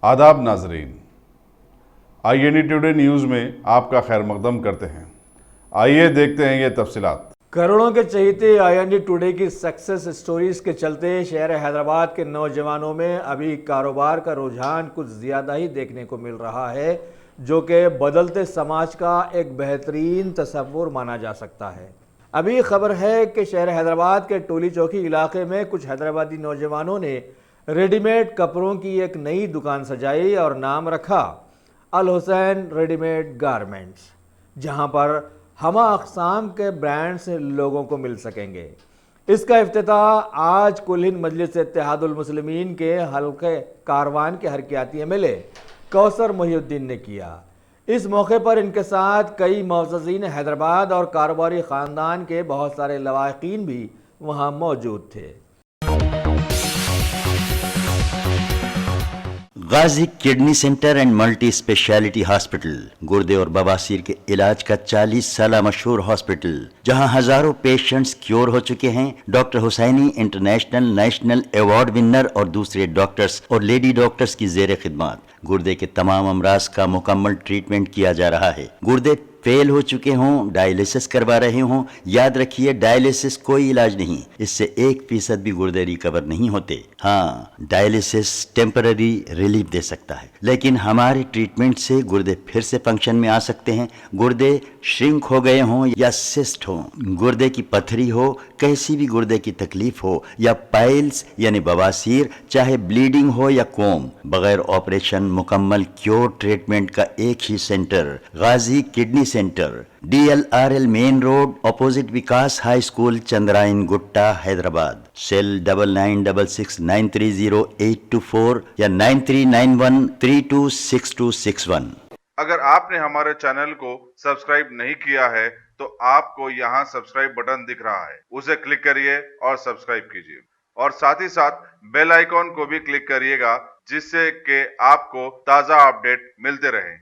आदाब नाजरीन, IND today news में आपका खैर मकदम करते हैं। आइए देखते हैं ये तफसीलात। करोड़ों के चहेते IND टुडे की सक्सेस स्टोरीज के चलते शहर हैदराबाद के नौजवानों में अभी कारोबार का रुझान कुछ ज़्यादा ही देखने को मिल रहा है, जो कि बदलते समाज का एक बेहतरीन तस्वुर माना जा सकता है। अभी खबर है कि शहर हैदराबाद के टोली चौकी इलाके में कुछ हैदराबादी नौजवानों ने रेडीमेड कपड़ों की एक नई दुकान सजाई और नाम रखा अल हुसैन रेडीमेड गारमेंट्स, जहां पर हमा अक़साम के ब्रांड्स लोगों को मिल सकेंगे। इसका इफ्तिताह आज कुल हिंद मजलिस इत्तेहादुल मुस्लिमीन के हल्के कारवान के हरकियाती MLA कौसर मोहिउद्दीन ने किया। इस मौके पर इनके साथ कई मुअज़्ज़िज़ीन हैदराबाद और कारोबारी ख़ानदान के बहुत सारे लवाहिकीन भी वहाँ मौजूद थे। Ghazi kidney centre and multi speciality hospital, गुर्दे और बवासीर के इलाज का 40 साल मशहूर हॉस्पिटल, जहां हजारों पेशेंट्स क्योर हो चुके हैं। Doctor Husaini international national award winner और दूसरे डॉक्टर्स और लेडी डॉक्टर्स की जेर खिदमत गुर्दे के तमाम अमराज का मुकम्मल ट्रीटमेंट किया जा रहा है। गुर्दे फेल हो चुके हों, डायलिसिस करवा रहे हों, याद रखिए डायलिसिस कोई इलाज नहीं, इससे 1% भी गुर्दे रिकवर नहीं होते। हाँ, डायलिसिस टेम्पररी रिलीफ दे सकता है, लेकिन हमारे ट्रीटमेंट से गुर्दे फिर से फंक्शन में आ सकते हैं। गुर्दे श्रिंक हो गए हों या सिस्ट हो, गुर्दे की पथरी हो, कैसी भी गुर्दे की तकलीफ हो, या पाइल्स यानी बवासीर, चाहे ब्लीडिंग हो या कोम, बगैर ऑपरेशन मुकम्मल क्योर ट्रीटमेंट का एक ही centre, Ghazi kidney centre, DLRL main road, opposite Vikas high school, Chandrayangutta, Hyderabad. Cell 9966930824 या 9391326261। अगर आपने हमारे चैनल को सब्सक्राइब नहीं किया है तो आपको यहाँ सब्सक्राइब बटन दिख रहा है, उसे क्लिक करिए और सब्सक्राइब कीजिए, और साथ ही साथ बेल आइकॉन को भी क्लिक करिएगा, जिससे कि आपको ताज़ा अपडेट मिलते रहें।